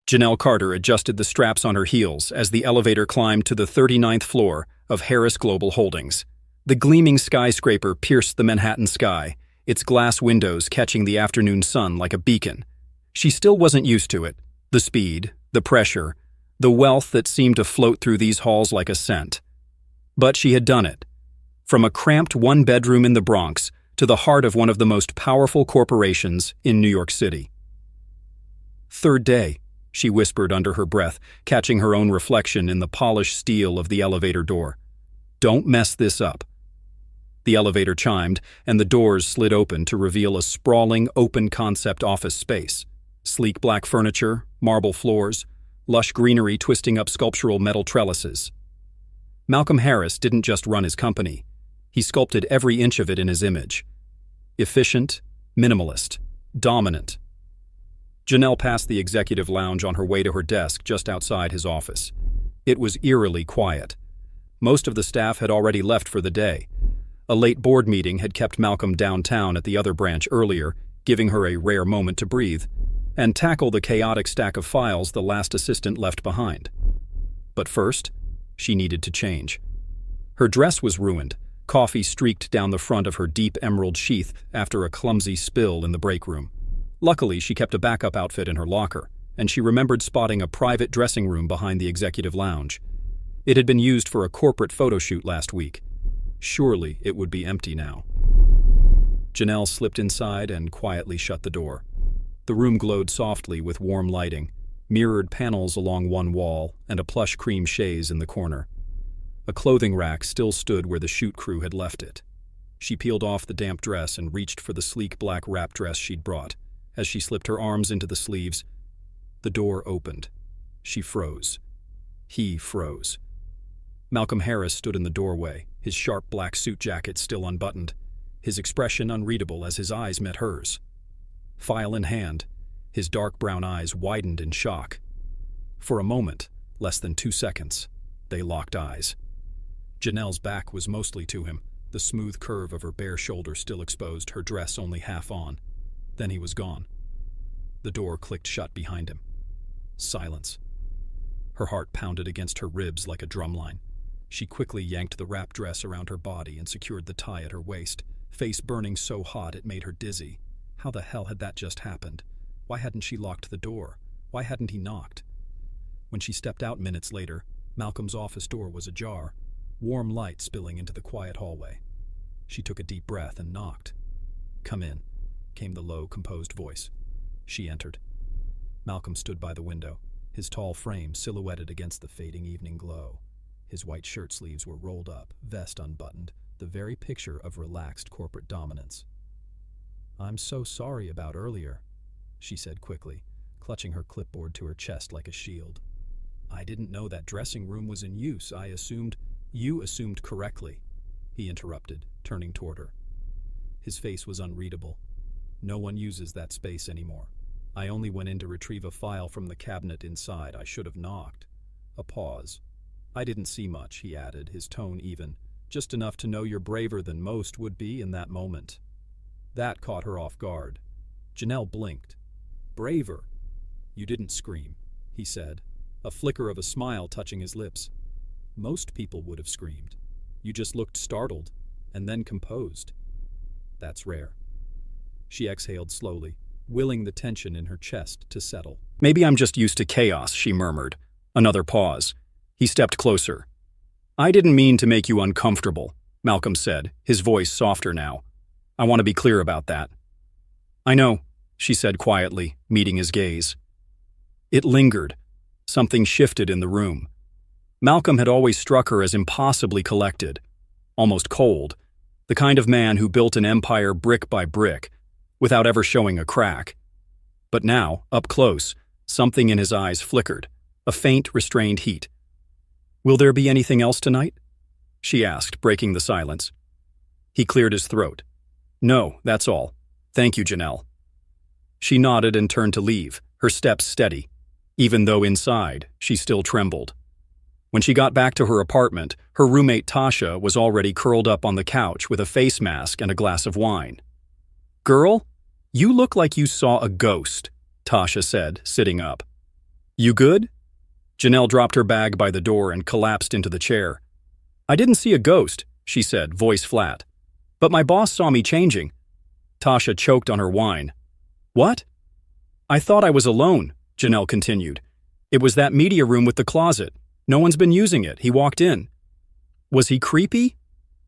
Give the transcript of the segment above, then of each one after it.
Janelle Carter adjusted the straps on her heels as the elevator climbed to the 39th floor of Harris Global Holdings. The gleaming skyscraper pierced the Manhattan sky, its glass windows catching the afternoon sun like a beacon. She still wasn't used to it. The speed, the pressure, the wealth that seemed to float through these halls like a scent. But she had done it. From a cramped one-bedroom in the Bronx to the heart of one of the most powerful corporations in New York City. "Third day," she whispered under her breath, catching her own reflection in the polished steel of the elevator door. "Don't mess this up." The elevator chimed, and the doors slid open to reveal a sprawling, open-concept office space. Sleek black furniture, marble floors, lush greenery twisting up sculptural metal trellises. Malcolm Harris didn't just run his company. He sculpted every inch of it in his image. Efficient, minimalist, dominant. Janelle passed the executive lounge on her way to her desk just outside his office. It was eerily quiet. Most of the staff had already left for the day. A late board meeting had kept Malcolm downtown at the other branch earlier, giving her a rare moment to breathe and tackle the chaotic stack of files the last assistant left behind. But first, she needed to change. Her dress was ruined. Coffee streaked down the front of her deep emerald sheath after a clumsy spill in the break room. Luckily, she kept a backup outfit in her locker, and she remembered spotting a private dressing room behind the executive lounge. It had been used for a corporate photo shoot last week. Surely it would be empty now. Janelle slipped inside and quietly shut the door. The room glowed softly with warm lighting, mirrored panels along one wall, and a plush cream chaise in the corner. A clothing rack still stood where the shoot crew had left it. She peeled off the damp dress and reached for the sleek black wrap dress she'd brought. As she slipped her arms into the sleeves, the door opened. She froze. He froze. Malcolm Harris stood in the doorway, his sharp black suit jacket still unbuttoned, his expression unreadable as his eyes met hers. File in hand, his dark brown eyes widened in shock. For a moment, less than 2 seconds, they locked eyes. Janelle's back was mostly to him, the smooth curve of her bare shoulder still exposed, her dress only half on. Then he was gone. The door clicked shut behind him. Silence. Her heart pounded against her ribs like a drumline. She quickly yanked the wrap dress around her body and secured the tie at her waist, face burning so hot it made her dizzy. How the hell had that just happened? Why hadn't she locked the door? Why hadn't he knocked? When she stepped out minutes later, Malcolm's office door was ajar, warm light spilling into the quiet hallway. She took a deep breath and knocked. "Come in," came the low, composed voice. She entered. Malcolm stood by the window, his tall frame silhouetted against the fading evening glow. His white shirt sleeves were rolled up, vest unbuttoned, the very picture of relaxed corporate dominance. "I'm so sorry about earlier," she said quickly, clutching her clipboard to her chest like a shield. "I didn't know that dressing room was in use. You assumed correctly," he interrupted, turning toward her. His face was unreadable. "No one uses that space anymore. I only went in to retrieve a file from the cabinet inside. I should have knocked." A pause. "I didn't see much," he added, his tone even, "just enough to know you're braver than most would be in that moment." That caught her off guard. Janelle blinked. "Braver?" "You didn't scream," he said, a flicker of a smile touching his lips. "Most people would have screamed. You just looked startled, and then composed. That's rare." She exhaled slowly, willing the tension in her chest to settle. "Maybe I'm just used to chaos," she murmured. Another pause. He stepped closer. "I didn't mean to make you uncomfortable," Malcolm said, his voice softer now. "I want to be clear about that." "I know," she said quietly, meeting his gaze. It lingered. Something shifted in the room. Malcolm had always struck her as impossibly collected, almost cold, the kind of man who built an empire brick by brick, without ever showing a crack. But now, up close, something in his eyes flickered, a faint, restrained heat. "Will there be anything else tonight?" she asked, breaking the silence. He cleared his throat. "No, that's all. Thank you, Janelle." She nodded and turned to leave, her steps steady, even though inside she still trembled. When she got back to her apartment, her roommate Tasha was already curled up on the couch with a face mask and a glass of wine. "Girl, you look like you saw a ghost," Tasha said, sitting up. You good? Janelle dropped her bag by the door and collapsed into the chair. I didn't see a ghost, she said, voice flat. But my boss saw me changing. Tasha choked on her wine. What? I thought I was alone, Janelle continued. It was that media room with the closet. No one's been using it. He walked in. Was he creepy?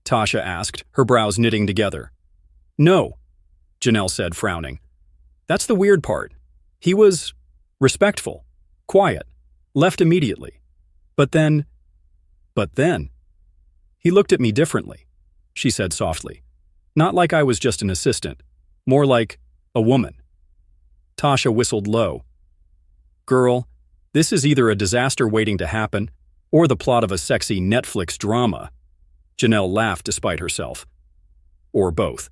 Tasha asked, her brows knitting together. No, Janelle said, frowning. That's the weird part. He was respectful, quiet, left immediately. But then, he looked at me differently, she said softly. Not like I was just an assistant, more like a woman. Tasha whistled low. Girl, this is either a disaster waiting to happen or the plot of a sexy Netflix drama. Janelle laughed despite herself. Or both.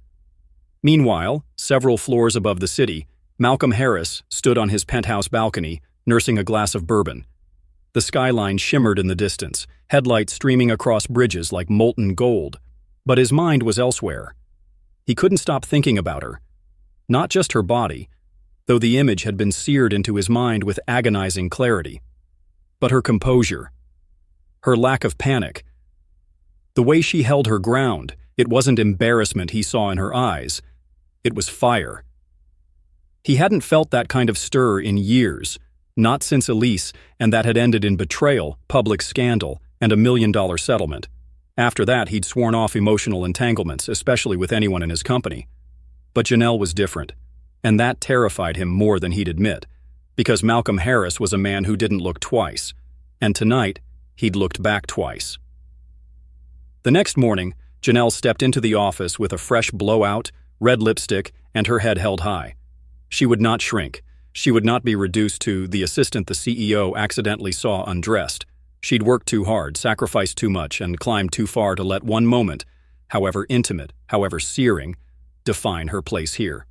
Meanwhile, several floors above the city, Malcolm Harris stood on his penthouse balcony, nursing a glass of bourbon. The skyline shimmered in the distance, headlights streaming across bridges like molten gold. But his mind was elsewhere. He couldn't stop thinking about her. Not just her body, though the image had been seared into his mind with agonizing clarity, but her composure, her lack of panic. The way she held her ground, it wasn't embarrassment he saw in her eyes, it was fire. He hadn't felt that kind of stir in years, not since Elise, and that had ended in betrayal, public scandal, and $1 million settlement. After that, he'd sworn off emotional entanglements, especially with anyone in his company. But Janelle was different, and that terrified him more than he'd admit, because Malcolm Harris was a man who didn't look twice, and tonight, he'd looked back twice. The next morning, Janelle stepped into the office with a fresh blowout, red lipstick, and her head held high. She would not shrink. She would not be reduced to the assistant the CEO accidentally saw undressed. She'd worked too hard, sacrificed too much, and climbed too far to let one moment, however intimate, however searing, define her place here.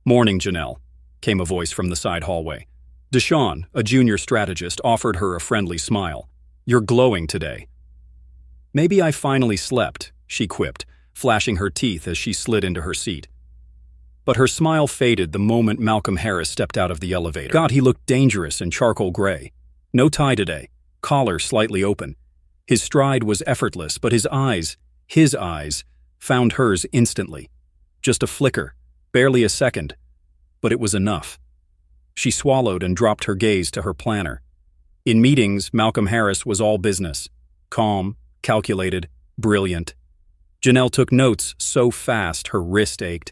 Morning, Janelle, came a voice from the side hallway. Deshawn, a junior strategist, offered her a friendly smile. You're glowing today. Maybe I finally slept, she quipped, flashing her teeth as she slid into her seat. But her smile faded the moment Malcolm Harris stepped out of the elevator. God, he looked dangerous in charcoal gray. No tie today, collar slightly open. His stride was effortless, but his eyes, found hers instantly. Just a flicker, barely a second, but it was enough. She swallowed and dropped her gaze to her planner. In meetings, Malcolm Harris was all business. Calm, calculated, brilliant. Janelle took notes so fast her wrist ached.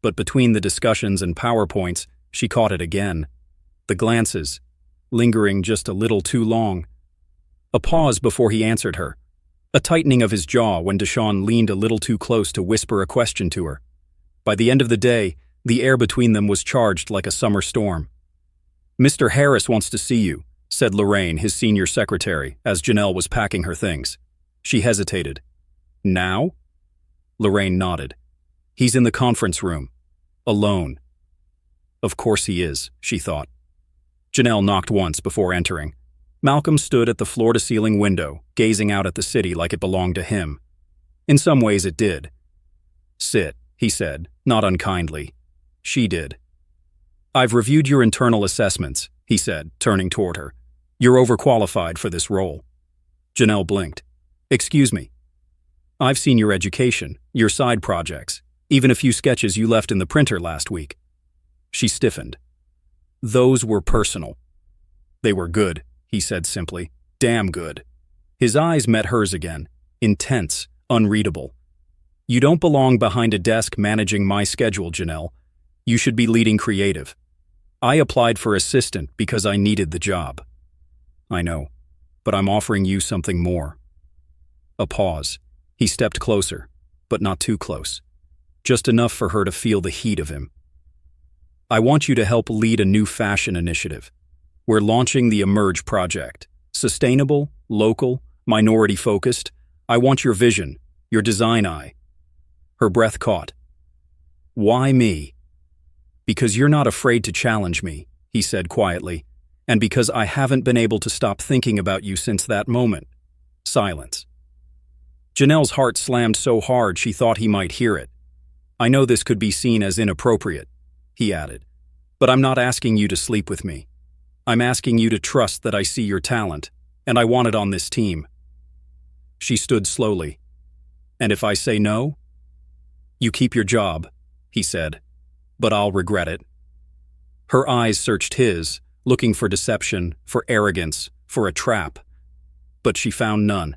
But between the discussions and PowerPoints, she caught it again. The glances, lingering just a little too long. A pause before he answered her. A tightening of his jaw when Deshawn leaned a little too close to whisper a question to her. By the end of the day, the air between them was charged like a summer storm. Mr. Harris wants to see you, said Lorraine, his senior secretary, as Janelle was packing her things. She hesitated. Now? Lorraine nodded. He's in the conference room. Alone. Of course he is, she thought. Janelle knocked once before entering. Malcolm stood at the floor-to-ceiling window, gazing out at the city like it belonged to him. In some ways it did. Sit, he said, not unkindly. She did. I've reviewed your internal assessments, he said, turning toward her. You're overqualified for this role. Janelle blinked. Excuse me. I've seen your education, your side projects, even a few sketches you left in the printer last week. She stiffened. Those were personal. They were good, he said simply. Damn good. His eyes met hers again, intense, unreadable. You don't belong behind a desk managing my schedule, Janelle. You should be leading creative. I applied for assistant because I needed the job. I know, but I'm offering you something more. A pause. He stepped closer, but not too close. Just enough for her to feel the heat of him. I want you to help lead a new fashion initiative. We're launching the Emerge project. Sustainable, local, minority-focused. I want your vision, your design eye. Her breath caught. Why me? Because you're not afraid to challenge me, he said quietly, and because I haven't been able to stop thinking about you since that moment. Silence. Janelle's heart slammed so hard she thought he might hear it. I know this could be seen as inappropriate, he added, but I'm not asking you to sleep with me. I'm asking you to trust that I see your talent, and I want it on this team." She stood slowly. "And if I say no?" "You keep your job," he said, "but I'll regret it." Her eyes searched his, looking for deception, for arrogance, for a trap. But she found none.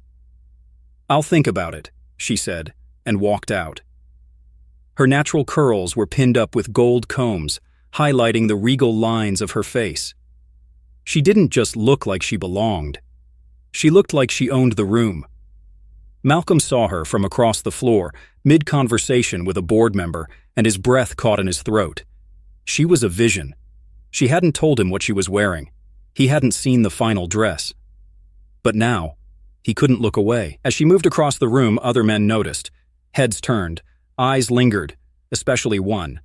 "I'll think about it," she said, and walked out. Her natural curls were pinned up with gold combs, highlighting the regal lines of her face. She didn't just look like she belonged. She looked like she owned the room. Malcolm saw her from across the floor, mid-conversation with a board member, and his breath caught in his throat. She was a vision. She hadn't told him what she was wearing. He hadn't seen the final dress. But now, he couldn't look away. As she moved across the room, other men noticed. Heads turned. Eyes lingered, especially one.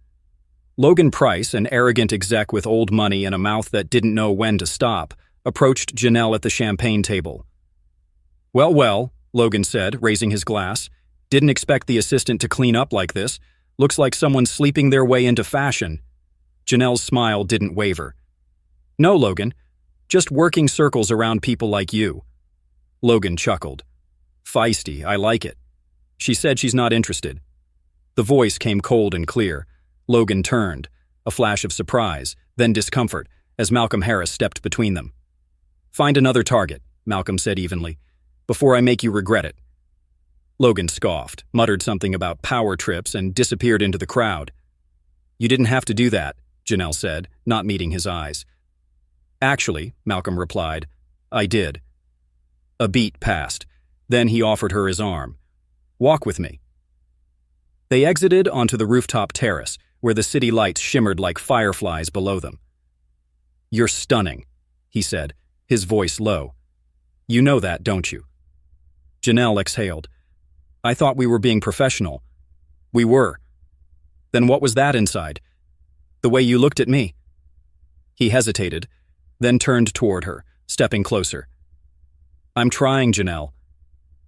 Logan Price, an arrogant exec with old money and a mouth that didn't know when to stop, approached Janelle at the champagne table. "Well, well," Logan said, raising his glass. "Didn't expect the assistant to clean up like this. Looks like someone's sleeping their way into fashion." Janelle's smile didn't waver. "No, Logan. Just working circles around people like you." Logan chuckled. "Feisty, I like it." She said she's not interested. The voice came cold and clear. Logan turned, a flash of surprise, then discomfort, as Malcolm Harris stepped between them. "Find another target," Malcolm said evenly, "before I make you regret it." Logan scoffed, muttered something about power trips, and disappeared into the crowd. "You didn't have to do that," Janelle said, not meeting his eyes. "Actually," Malcolm replied, "I did." A beat passed. Then he offered her his arm. "Walk with me." They exited onto the rooftop terrace, where the city lights shimmered like fireflies below them. "You're stunning," he said, his voice low. "You know that, don't you?" Janelle exhaled. "I thought we were being professional." "We were." "Then what was that inside?" "The way you looked at me." He hesitated, then turned toward her, stepping closer. "I'm trying, Janelle.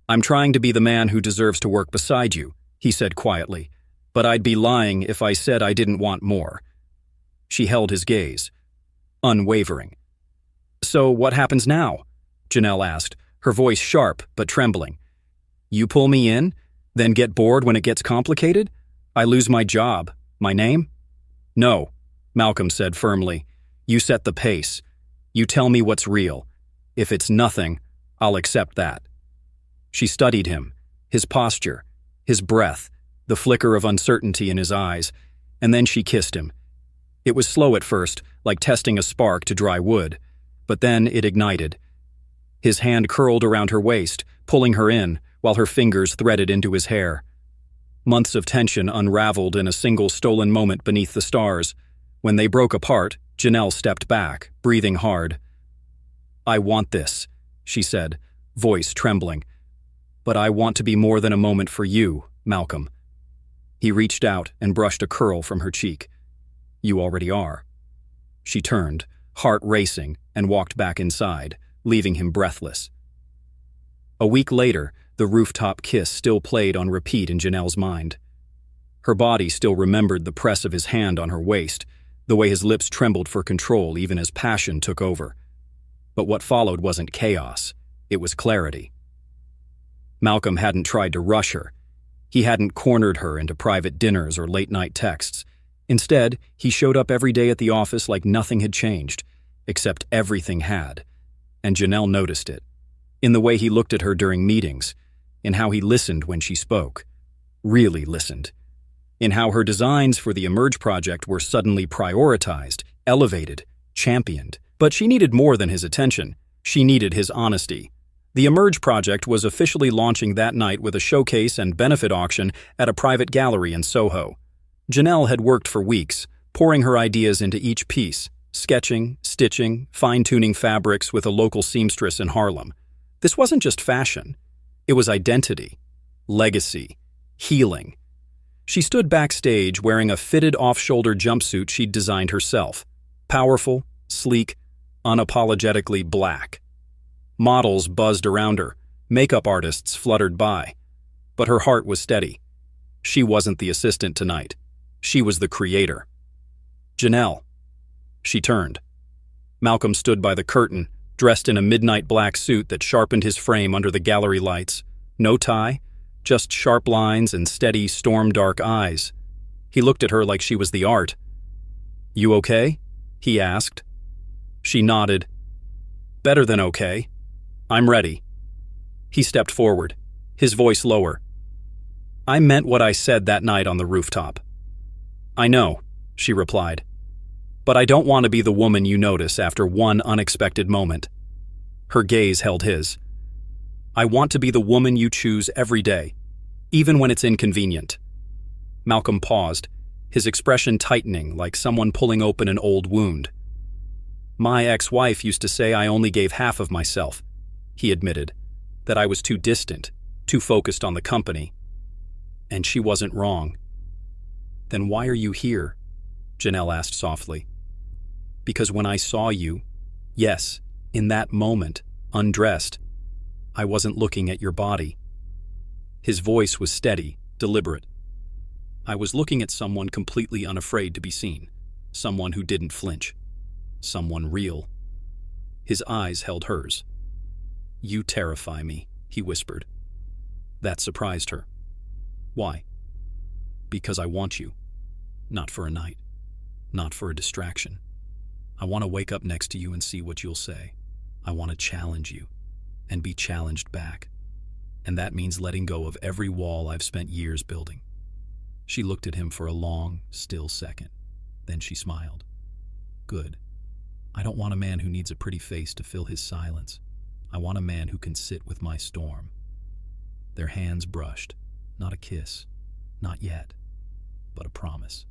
I'm trying to be the man who deserves to work beside you," he said quietly, "but I'd be lying if I said I didn't want more." She held his gaze, unwavering. "So what happens now?" Janelle asked, her voice sharp but trembling. "You pull me in, then get bored when it gets complicated? I lose my job, my name?" "No," Malcolm said firmly. "You set the pace. You tell me what's real. If it's nothing, I'll accept that." She studied him, his posture, his breath, the flicker of uncertainty in his eyes, and then she kissed him. It was slow at first, like testing a spark to dry wood, but then it ignited. His hand curled around her waist, pulling her in, while her fingers threaded into his hair. Months of tension unraveled in a single stolen moment beneath the stars. When they broke apart, Janelle stepped back, breathing hard. "I want this," she said, voice trembling. "But I want to be more than a moment for you, Malcolm." He reached out and brushed a curl from her cheek. "You already are." She turned, heart racing, and walked back inside, leaving him breathless. A week later, the rooftop kiss still played on repeat in Janelle's mind. Her body still remembered the press of his hand on her waist, the way his lips trembled for control even as passion took over. But what followed wasn't chaos, it was clarity. Malcolm hadn't tried to rush her. He hadn't cornered her into private dinners or late-night texts. Instead, he showed up every day at the office like nothing had changed, except everything had. And Janelle noticed it. In the way he looked at her during meetings, in how he listened when she spoke. Really listened. In how her designs for the Emerge project were suddenly prioritized, elevated, championed. But she needed more than his attention. She needed his honesty. The Emerge project was officially launching that night with a showcase and benefit auction at a private gallery in Soho. Janelle had worked for weeks, pouring her ideas into each piece, sketching, stitching, fine-tuning fabrics with a local seamstress in Harlem. This wasn't just fashion. It was identity, legacy, healing. She stood backstage wearing a fitted off-shoulder jumpsuit she'd designed herself. Powerful, sleek, unapologetically black. Models buzzed around her, makeup artists fluttered by. But her heart was steady. She wasn't the assistant tonight. She was the creator. "Janelle." She turned. Malcolm stood by the curtain, dressed in a midnight black suit that sharpened his frame under the gallery lights. No tie, just sharp lines and steady, storm-dark eyes. He looked at her like she was the art. "You okay?" he asked. She nodded. "Better than okay. I'm ready." He stepped forward, his voice lower. "I meant what I said that night on the rooftop." "I know," she replied. "But I don't want to be the woman you notice after one unexpected moment." Her gaze held his. "I want to be the woman you choose every day, even when it's inconvenient." Malcolm paused, his expression tightening like someone pulling open an old wound. "My ex-wife used to say I only gave half of myself," he admitted, "that I was too distant, too focused on the company. And she wasn't wrong." "Then why are you here?" Janelle asked softly. "Because when I saw you, yes, in that moment, undressed, I wasn't looking at your body." His voice was steady, deliberate. "I was looking at someone completely unafraid to be seen, someone who didn't flinch, someone real." His eyes held hers. "You terrify me," he whispered. That surprised her. "Why?" "Because I want you. Not for a night. Not for a distraction. I want to wake up next to you and see what you'll say. I want to challenge you and be challenged back. And that means letting go of every wall I've spent years building." She looked at him for a long, still second. Then she smiled. "Good. I don't want a man who needs a pretty face to fill his silence. I want a man who can sit with my storm." Their hands brushed. Not a kiss. Not yet. But a promise.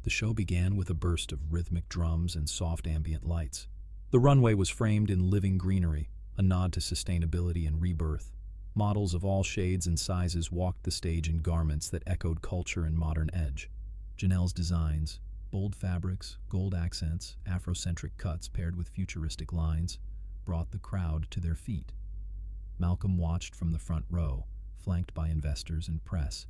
The show began with a burst of rhythmic drums and soft ambient lights. The runway was framed in living greenery, a nod to sustainability and rebirth. Models of all shades and sizes walked the stage in garments that echoed culture and modern edge. Janelle's designs, bold fabrics, gold accents, Afrocentric cuts paired with futuristic lines, brought the crowd to their feet. Malcolm watched from the front row, flanked by investors and press,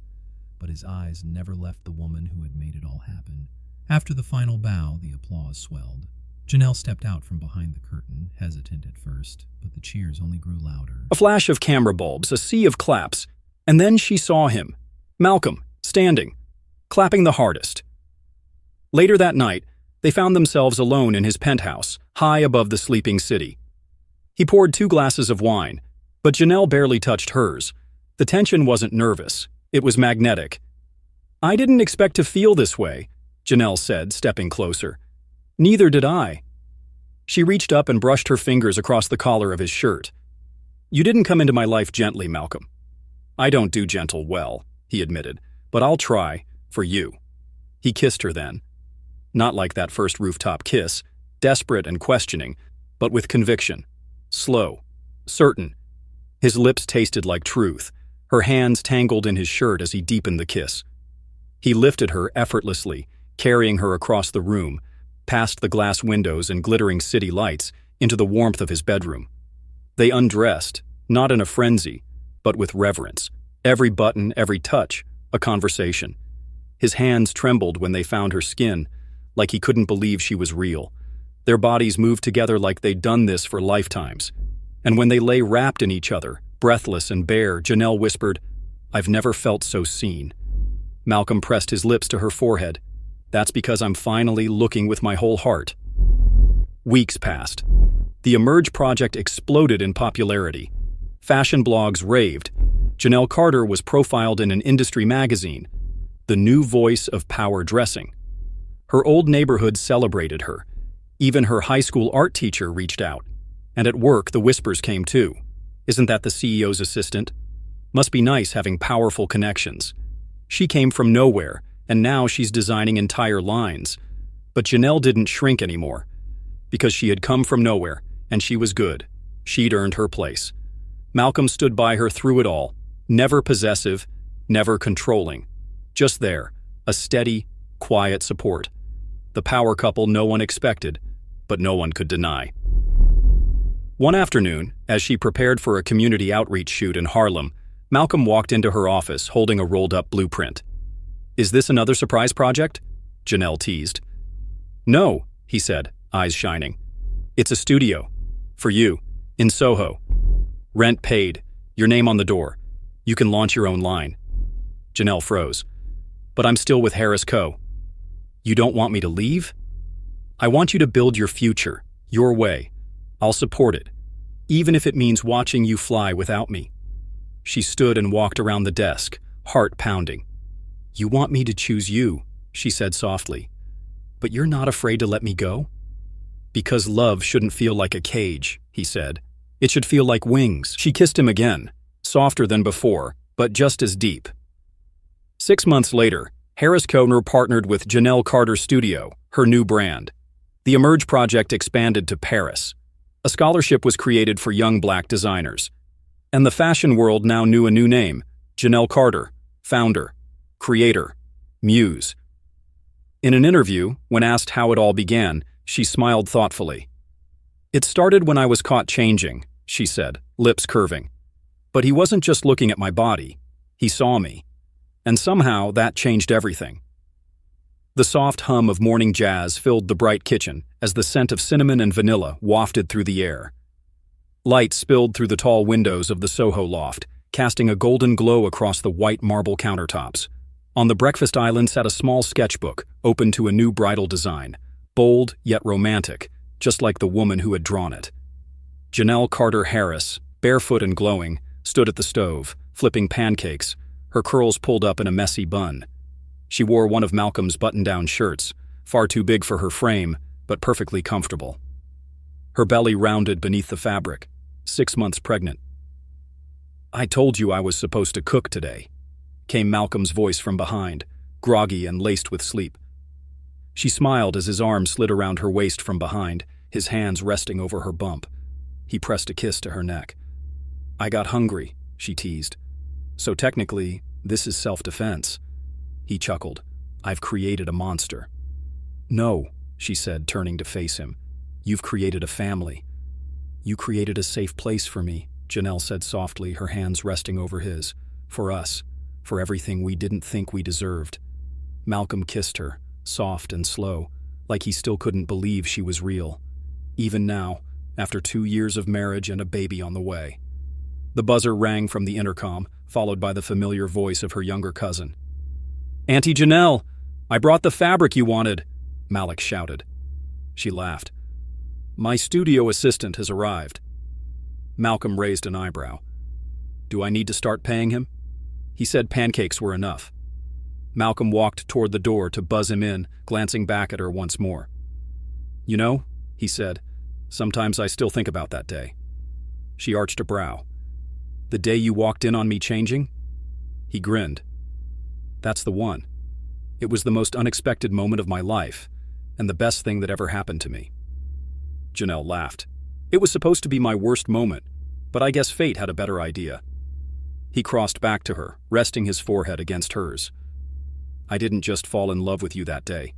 but his eyes never left the woman who had made it all happen. After the final bow, the applause swelled. Janelle stepped out from behind the curtain, hesitant at first, but the cheers only grew louder. A flash of camera bulbs, a sea of claps, and then she saw him, Malcolm, standing, clapping the hardest. Later that night, they found themselves alone in his penthouse, high above the sleeping city. He poured 2 glasses of wine, but Janelle barely touched hers. The tension wasn't nervous, it was magnetic. "I didn't expect to feel this way," Janelle said, stepping closer. "Neither did I." She reached up and brushed her fingers across the collar of his shirt. "You didn't come into my life gently, Malcolm." "I don't do gentle well," he admitted, "but I'll try, for you." He kissed her then. Not like that first rooftop kiss, desperate and questioning, but with conviction. Slow, certain. His lips tasted like truth. Her hands tangled in his shirt as he deepened the kiss. He lifted her effortlessly, carrying her across the room, past the glass windows and glittering city lights, into the warmth of his bedroom. They undressed, not in a frenzy, but with reverence. Every button, every touch, a conversation. His hands trembled when they found her skin, like he couldn't believe she was real. Their bodies moved together like they'd done this for lifetimes. And when they lay wrapped in each other, breathless and bare, Janelle whispered, "I've never felt so seen." Malcolm pressed his lips to her forehead. "That's because I'm finally looking with my whole heart." Weeks passed. The Emerge project exploded in popularity. Fashion blogs raved. Janelle Carter was profiled in an industry magazine, the new voice of power dressing. Her old neighborhood celebrated her. Even her high school art teacher reached out. And at work, the whispers came too. "Isn't that the CEO's assistant? Must be nice having powerful connections." She came from nowhere, and now she's designing entire lines. But Janelle didn't shrink anymore. Because she had come from nowhere, and she was good. She'd earned her place. Malcolm stood by her through it all, never possessive, never controlling. Just there, a steady, quiet support. The power couple no one expected, but no one could deny. One afternoon, as she prepared for a community outreach shoot in Harlem, Malcolm walked into her office holding a rolled-up blueprint. "Is this another surprise project?" Janelle teased. "No," he said, eyes shining. "It's a studio. For you. In Soho. Rent paid. Your name on the door. You can launch your own line." Janelle froze. "But I'm still with Harris Co. You don't want me to leave?" "I want you to build your future, your way. I'll support it, even if it means watching you fly without me." She stood and walked around the desk, heart pounding. "You want me to choose you," she said softly. "But you're not afraid to let me go?" "Because love shouldn't feel like a cage," he said. "It should feel like wings." She kissed him again, softer than before, but just as deep. 6 months later, Harris Co. partnered with Janelle Carter Studio, her new brand. The Emerge project expanded to Paris. A scholarship was created for young black designers. And the fashion world now knew a new name: Janelle Carter, founder, creator, muse. In an interview, when asked how it all began, she smiled thoughtfully. "It started when I was caught changing," she said, lips curving. "But he wasn't just looking at my body. He saw me. And somehow that changed everything." The soft hum of morning jazz filled the bright kitchen as the scent of cinnamon and vanilla wafted through the air. Light spilled through the tall windows of the Soho loft, casting a golden glow across the white marble countertops. On the breakfast island sat a small sketchbook, open to a new bridal design, bold yet romantic, just like the woman who had drawn it. Janelle Carter Harris, barefoot and glowing, stood at the stove, flipping pancakes, her curls pulled up in a messy bun. She wore one of Malcolm's button-down shirts, far too big for her frame, but perfectly comfortable. Her belly rounded beneath the fabric, 6 months pregnant. "I told you I was supposed to cook today," came Malcolm's voice from behind, groggy and laced with sleep. She smiled as his arm slid around her waist from behind, his hands resting over her bump. He pressed a kiss to her neck. "I got hungry," she teased. "So technically, this is self-defense." He chuckled. "I've created a monster." "No," she said, turning to face him. "You've created a family." "You created a safe place for me," Janelle said softly, her hands resting over his. "For us. For everything we didn't think we deserved." Malcolm kissed her, soft and slow, like he still couldn't believe she was real. Even now, after 2 years of marriage and a baby on the way. The buzzer rang from the intercom, followed by the familiar voice of her younger cousin. "Auntie Janelle, I brought the fabric you wanted," Malik shouted. She laughed. "My studio assistant has arrived." Malcolm raised an eyebrow. "Do I need to start paying him?" He said pancakes were enough. Malcolm walked toward the door to buzz him in, glancing back at her once more. "You know," he said, "sometimes I still think about that day." She arched a brow. "The day you walked in on me changing?" He grinned. "That's the one. It was the most unexpected moment of my life, and the best thing that ever happened to me." Janelle laughed. "It was supposed to be my worst moment, but I guess fate had a better idea." He crossed back to her, resting his forehead against hers. "I didn't just fall in love with you that day,"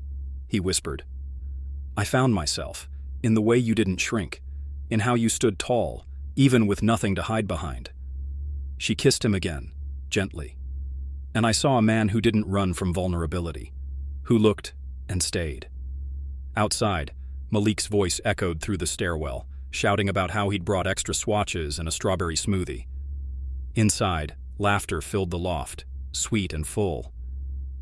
he whispered. "I found myself, in the way you didn't shrink, in how you stood tall, even with nothing to hide behind." She kissed him again, gently. "And I saw a man who didn't run from vulnerability, who looked and stayed." Outside, Malik's voice echoed through the stairwell, shouting about how he'd brought extra swatches and a strawberry smoothie. Inside, laughter filled the loft, sweet and full.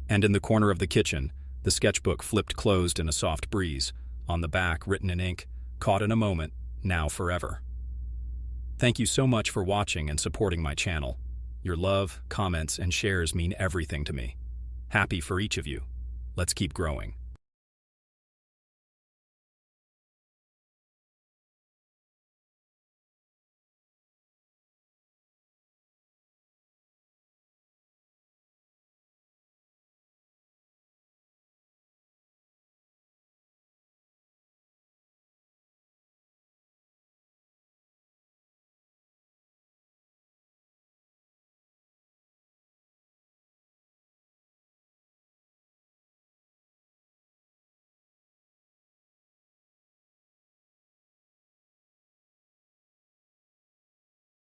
And in the corner of the kitchen, the sketchbook flipped closed in a soft breeze, on the back written in ink, "Caught in a moment, now forever." Thank you so much for watching and supporting my channel. Your love, comments, and shares mean everything to me. Happy for each of you. Let's keep growing.